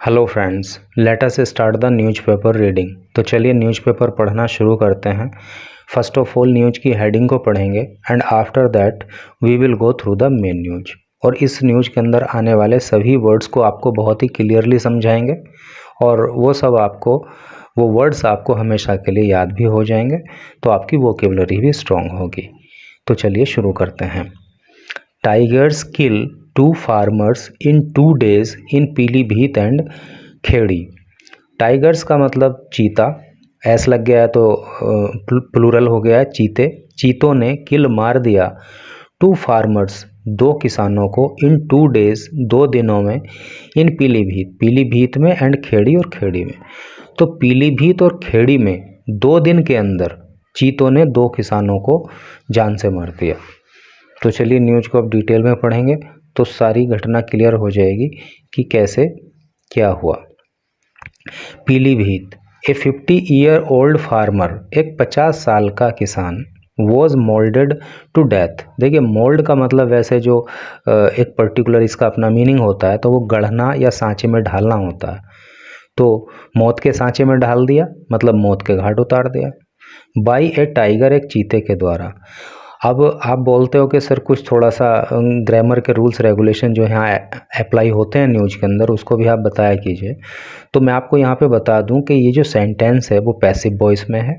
Hello friends, let us start the newspaper reading. तो चलिए newspaper पढ़ना शुरू करते हैं। फर्स्ट ऑफ ऑल न्यूज़ की हेडिंग को पढ़ेंगे and after that we will go through the main news. और इस न्यूज़ के अंदर आने वाले सभी वर्ड्स को आपको बहुत ही क्लियरली समझाएंगे और वो वर्ड्स आपको हमेशा के लिए याद भी हो जाएंगे, तो आपकी वोकेबलरी भी स्ट्रॉन्ग होगी। तो चलिए शुरू करते हैं। Tigers kill 2 farmers in 2 days in Pilibhit and Kheri. Tigers का मतलब चीता, एस लग गया है तो प्लूरल हो गया है चीते। चीतों ने किल मार दिया 2 फार्मर्स 2 किसानों को इन 2 days 2 दिनों में इन पीलीभीत में एंड खेड़ी और खेड़ी में। तो पीलीभीत और खेड़ी में 2 दिन के अंदर चीतों ने 2 किसानों को जान से मार दिया। तो चलिए न्यूज़ को अब डिटेल में पढ़ेंगे तो सारी घटना क्लियर हो जाएगी कि कैसे क्या हुआ। पीलीभीत, ए 50-year-old फार्मर, एक 50 साल का किसान, वॉज मोल्डेड टू डेथ। देखिए मोल्ड का मतलब वैसे जो एक पर्टिकुलर इसका अपना मीनिंग होता है, तो वो गढ़ना या सांचे में ढालना होता है। तो मौत के सांचे में ढाल दिया मतलब मौत के घाट उतार दिया। बाई ए टाइगर, एक चीते के द्वारा। अब आप बोलते हो कि सर कुछ थोड़ा सा ग्रामर के रूल्स रेगुलेशन जो यहाँ अप्लाई होते हैं न्यूज़ के अंदर, उसको भी आप बताया कीजिए। तो मैं आपको यहाँ पे बता दूं कि ये जो सेंटेंस है वो पैसिव वॉइस में है,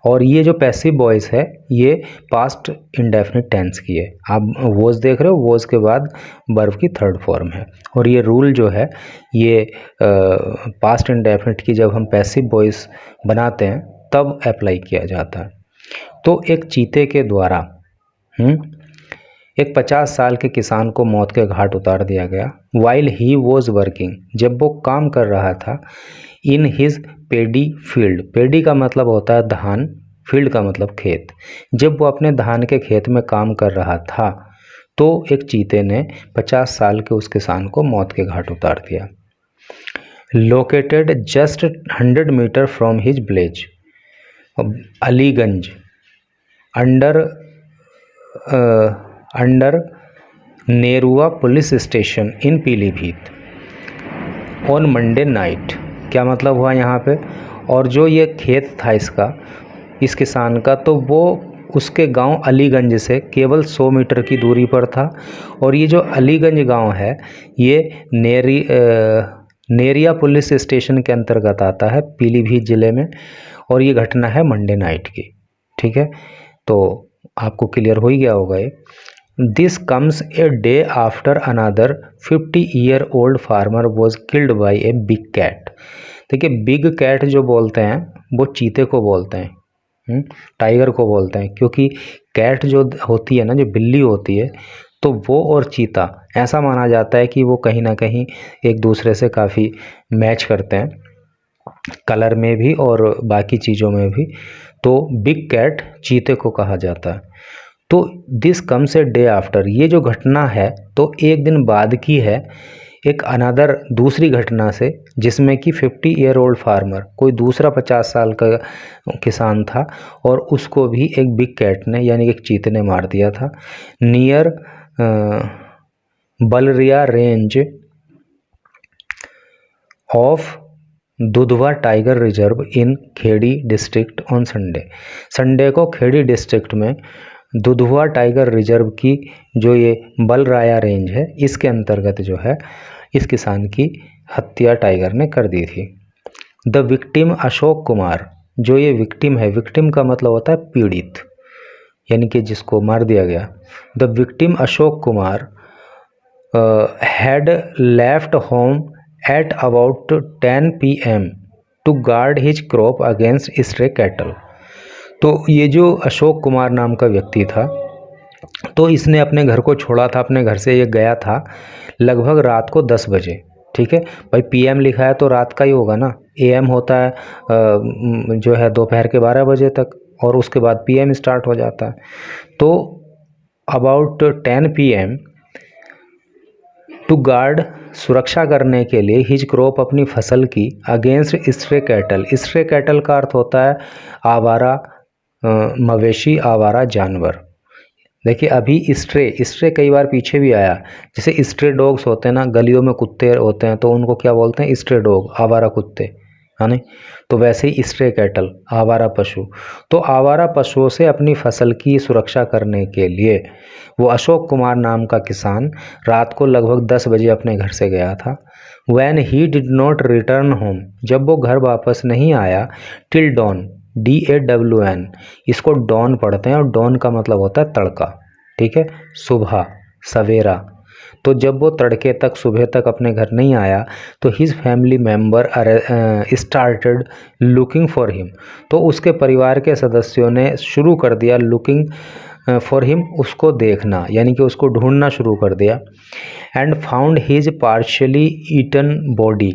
और ये जो पैसिव वॉइस है ये पास्ट इंडेफिनिट टेंस की है। आप वॉज देख रहे हो, वॉज के बाद वर्ब की थर्ड फॉर्म है। और ये रूल जो है ये पास्ट इंडेफिनिट की जब हम पैसिव वॉइस बनाते हैं तब अप्लाई किया जाता है। तो एक चीते के द्वारा एक 50 साल के किसान को मौत के घाट उतार दिया गया। वाइल ही वॉज वर्किंग, जब वो काम कर रहा था, इन हिज पेडी फील्ड। पेडी का मतलब होता है धान, फील्ड का मतलब खेत। जब वो अपने धान के खेत में काम कर रहा था तो एक चीते ने 50 साल के उस किसान को मौत के घाट उतार दिया। Located just 100 meter from his village, Aliganj, under Nerua police station in Pilibhit on Monday night. क्या मतलब हुआ यहाँ पे? और जो ये खेत था इस किसान का, तो वो उसके गांव अलीगंज से केवल 100 मीटर की दूरी पर था। और ये जो अलीगंज गांव है ये नेरिया पुलिस स्टेशन के अंतर्गत आता है पीलीभीत ज़िले में। और ये घटना है मंडे नाइट की। ठीक है, तो आपको क्लियर हो ही गया होगा ये। This comes a day after another 50-year-old farmer was killed by a big cat. देखिए बिग कैट जो बोलते हैं वो चीते को बोलते हैं, टाइगर को बोलते हैं, क्योंकि कैट जो होती है ना, जो बिल्ली होती है, तो वो और चीता ऐसा माना जाता है कि वो कहीं ना कहीं एक दूसरे से काफ़ी मैच करते हैं, कलर में भी और बाकी चीज़ों में भी। तो बिग कैट चीते को कहा जाता है। तो this comes a day after, ये जो घटना है तो एक दिन बाद की है एक अनदर दूसरी घटना से, जिसमें कि 50-year-old फार्मर, कोई दूसरा 50 साल का किसान था और उसको भी एक बिग कैट ने यानी एक चीते ने मार दिया था। Near Balriya range of Dudhwa tiger reserve in Kheri district on Sunday को खेड़ी डिस्ट्रिक्ट में दुधवा टाइगर रिजर्व की जो ये बलराया रेंज है इसके अंतर्गत जो है इस किसान की हत्या टाइगर ने कर दी थी। द विक्टिम अशोक कुमार, जो ये विक्टिम है, विक्टिम का मतलब होता है पीड़ित, यानी कि जिसको मार दिया गया। The victim Ashok Kumar had left home at about 10 PM to guard his crop against stray cattle। तो ये जो अशोक कुमार नाम का व्यक्ति था, तो इसने अपने घर को छोड़ा था, अपने घर से ये गया था लगभग रात को 10 बजे। ठीक है भाई, PM लिखा है तो रात का ही होगा ना, AM होता है जो है दोपहर के 12 बजे तक, और उसके बाद PM स्टार्ट हो जाता है। तो अबाउट 10 PM टू गार्ड, सुरक्षा करने के लिए, हिज क्रॉप, अपनी फसल की, against stray cattle. Stray cattle का अर्थ होता है आवारा मवेशी, आवारा जानवर। देखिए अभी स्ट्रे कई बार पीछे भी आया, जैसे स्ट्रे डॉग्स होते हैं ना, गलियों में कुत्ते होते हैं तो उनको क्या बोलते हैं, स्ट्रे डॉग, आवारा कुत्ते, है ना। तो वैसे ही स्ट्रे कैटल, आवारा पशु। तो आवारा पशुओं से अपनी फसल की सुरक्षा करने के लिए वो अशोक कुमार नाम का किसान रात को लगभग 10 बजे अपने घर से गया था। When he did not return home, जब वो घर वापस नहीं आया, till dawn, DAWN, इसको डॉन पढ़ते हैं और डॉन का मतलब होता है तड़का, ठीक है, सुबह, सवेरा। तो जब वो तड़के तक, सुबह तक अपने घर नहीं आया तो his family member started looking for him, तो उसके परिवार के सदस्यों ने शुरू कर दिया लुकिंग फॉर हिम, उसको देखना, यानी कि उसको ढूंढना शुरू कर दिया। And found his partially eaten body,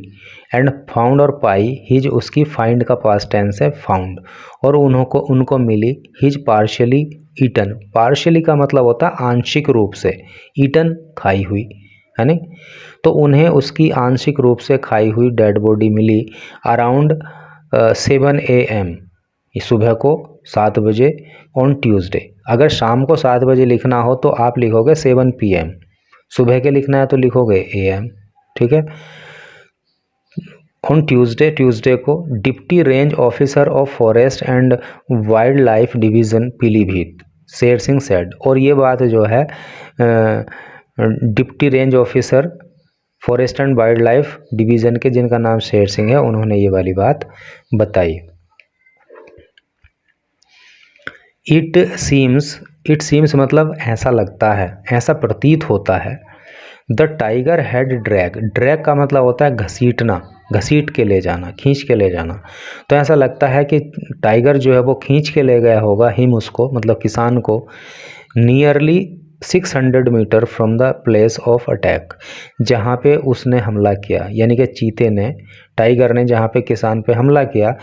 and found और पाई, हिज उसकी फाइंड का पास्ट टेंस है फाउंड, और उनको मिली हिज पार्शियली ईटन, पार्शियली का मतलब होता है आंशिक रूप से, ईटन खाई हुई, है नहीं। तो उन्हें उसकी आंशिक रूप से खाई हुई डेड बॉडी मिली अराउंड 7 AM, सुबह को 7 बजे, ऑन ट्यूसडे। अगर शाम को 7 बजे लिखना हो तो आप लिखोगे 7 PM, सुबह के लिखना है तो लिखोगे AM, ठीक है। ऑन ट्यूसडे को deputy range officer of forest and wild life division Pilibhit Sher Singh said, और ये बात जो है deputy range officer forest and wild life division के, जिनका नाम शेर सिंह है, उन्होंने ये वाली बात बताई। इट सीम्स मतलब ऐसा लगता है, ऐसा प्रतीत होता है। द टाइगर हैड ड्रैग का मतलब होता है घसीटना, घसीट के ले जाना, खींच के ले जाना। तो ऐसा लगता है कि टाइगर जो है वो खींच के ले गया होगा हिम, उसको मतलब किसान को, nearly 600 metre from the place of attack, जहाँ पे उसने हमला किया, यानी कि चीते ने, टाइगर ने जहाँ पे किसान पे हमला किया,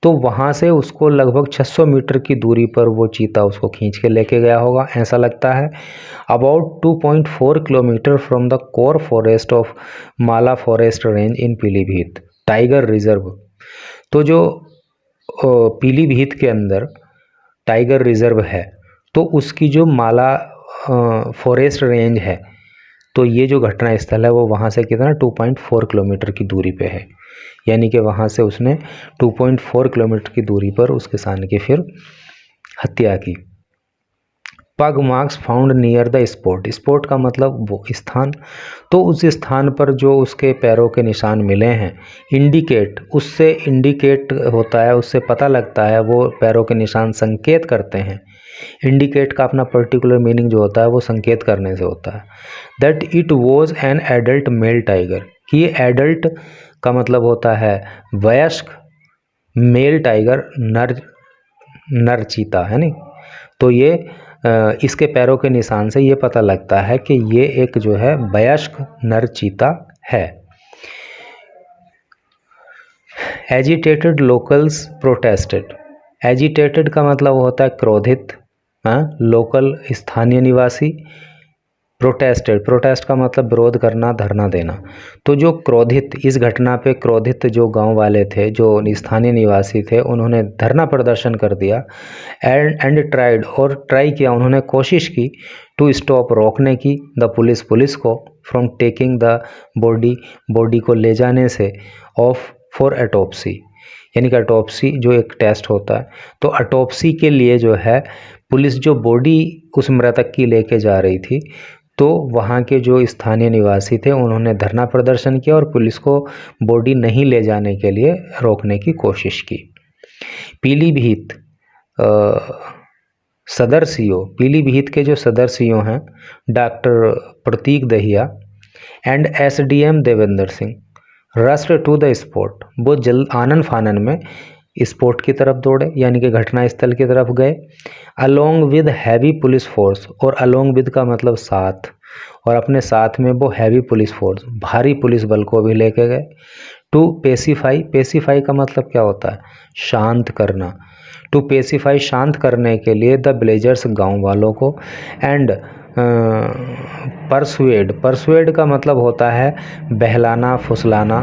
तो वहाँ से उसको लगभग 600 मीटर की दूरी पर वो चीता उसको खींच के लेके गया होगा, ऐसा लगता है। About 2.4 kilometre from the core forest of Mala forest range in Pilibhit tiger reserve. तो जो पीलीभीत के अंदर टाइगर रिजर्व है, तो उसकी जो माला फॉरेस्ट रेंज है, तो ये जो घटना स्थल है वो वहाँ से कितना 2.4 किलोमीटर की दूरी पे है, यानी कि वहाँ से उसने 2.4 किलोमीटर की दूरी पर उस किसान की फिर हत्या की। पग marks found near the spot का मतलब वो स्थान, तो उस स्थान पर जो उसके पैरों के निशान मिले हैं, इंडिकेट, उससे इंडिकेट होता है, उससे पता लगता है, वो पैरों के निशान संकेत करते हैं। इंडिकेट का अपना पर्टिकुलर मीनिंग जो होता है वो संकेत करने से होता है। That it was an adult male tiger, कि ये एडल्ट का मतलब होता है वयस्क, मेल टाइगर नर चीता, है नहीं। तो ये इसके पैरों के निशान से ये पता लगता है कि ये एक जो है वयस्क नर चीता है। एजिटेटेड लोकल्स प्रोटेस्टेड, एजिटेटेड का मतलब होता है क्रोधित, लोकल स्थानीय निवासी, प्रोटेस्ट का मतलब विरोध करना, धरना देना। तो जो क्रोधित, इस घटना पे क्रोधित जो गांव वाले थे, जो स्थानीय निवासी थे, उन्होंने धरना प्रदर्शन कर दिया। एंड ट्राइड, और ट्राई किया, उन्होंने कोशिश की, टू स्टॉप, रोकने की, द पुलिस को, फ्रॉम टेकिंग द बॉडी को ले जाने से, ऑफ फॉर ऑटोप्सी, यानी कि ऑटोप्सी जो एक टेस्ट होता है, तो ऑटोप्सी के लिए जो है पुलिस जो बॉडी उस मृतक की लेके जा रही थी, तो वहाँ के जो स्थानीय निवासी थे उन्होंने धरना प्रदर्शन किया और पुलिस को बॉडी नहीं ले जाने के लिए रोकने की कोशिश की। पीलीभीत सदर सीओ, पीलीभीत के जो सदर सीओ हैं doctor Prateek Dahiya and SDM Devendra Singh rushed to the spot, वो जल्द आनन फानन में स्पॉट की तरफ दौड़े, यानी कि घटना स्थल की तरफ गए। Along with heavy police force, और अलोंग विद का मतलब साथ, और अपने साथ में वो हैवी पुलिस फोर्स, भारी पुलिस बल को भी लेके गए। टू पेसिफाई का मतलब क्या होता है, शांत करना। टू पेसिफाई, शांत करने के लिए, द विलेजर्स, गाँव वालों को। एंड परसुएड का मतलब होता है बहलाना, फुसलाना,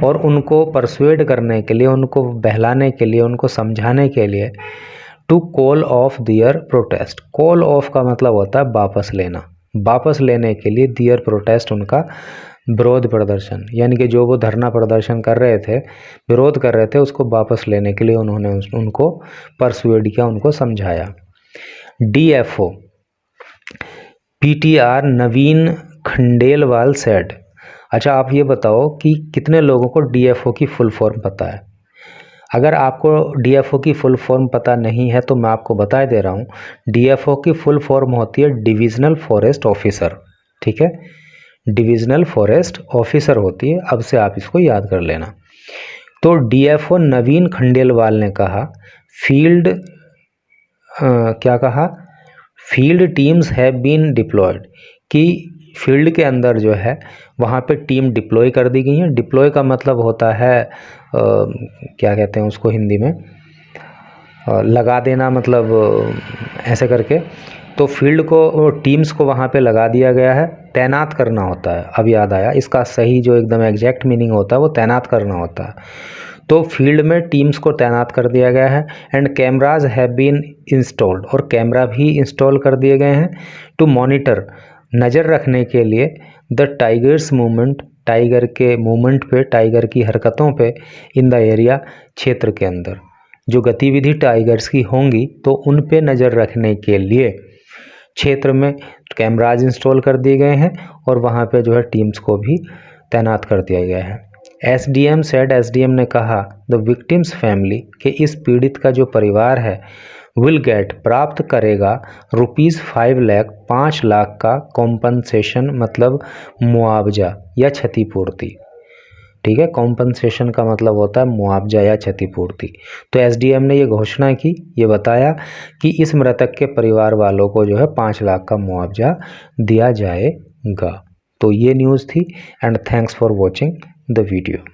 और उनको परसुएड करने के लिए, उनको बहलाने के लिए, उनको समझाने के लिए, to call off their protest. Call off का मतलब होता है वापस लेना, वापस लेने के लिए दियर प्रोटेस्ट उनका विरोध प्रदर्शन, यानी कि जो वो धरना प्रदर्शन कर रहे थे, विरोध कर रहे थे, उसको वापस लेने के लिए उन्होंने उनको परसुएड किया, उनको समझाया। DFO PTR नवीन खंडेलवाल सेड। अच्छा आप ये बताओ कि कितने लोगों को DFO की फुल फॉर्म पता है? अगर आपको DFO की फुल फॉर्म पता नहीं है तो मैं आपको बता दे रहा हूँ, DFO की फुल फॉर्म होती है डिविजनल फॉरेस्ट ऑफिसर। ठीक है, डिविजनल फॉरेस्ट ऑफिसर होती है, अब से आप इसको याद कर लेना। तो DFO नवीन खंडेलवाल ने कहा फील्ड क्या कहा, field teams have been deployed, कि फील्ड के अंदर जो है वहाँ पे टीम डिप्लॉय कर दी गई है। डिप्लॉय का मतलब होता है क्या कहते हैं उसको हिंदी में, लगा देना, मतलब ऐसे करके। तो फील्ड को, टीम्स को वहाँ पे लगा दिया गया है, तैनात करना होता है। अब याद आया, इसका सही जो एकदम एग्जैक्ट मीनिंग होता है वो तैनात करना होता है। तो फील्ड में टीम्स को तैनात कर दिया गया है। And cameras have been installed, और कैमरा भी इंस्टॉल कर दिए गए हैं। टू मॉनिटर, नज़र रखने के लिए, द टाइगर्स मूवमेंट, टाइगर के मूवमेंट पे, टाइगर की हरकतों पे, इन द एरिया, क्षेत्र के अंदर जो गतिविधि टाइगर्स की होंगी तो उन पे नज़र रखने के लिए क्षेत्र में कैमराज इंस्टॉल कर दिए गए हैं, और वहाँ पे जो है टीम्स को भी तैनात कर दिया गया है। SDM सेड, SDM ने कहा द विक्टिम्स फैमिली, कि इस पीड़ित का जो परिवार है, विल गेट, प्राप्त करेगा, ₹5 लाख, 5 लाख का कॉम्पनसेशन, मतलब मुआवजा या क्षतिपूर्ति। ठीक है, कॉम्पनसेशन का मतलब होता है मुआवजा या क्षतिपूर्ति। तो SDM ने ये घोषणा की, ये बताया कि इस मृतक के परिवार वालों को जो है 5 लाख का मुआवजा दिया जाएगा। तो ये न्यूज़ थी, and thanks for watching the video.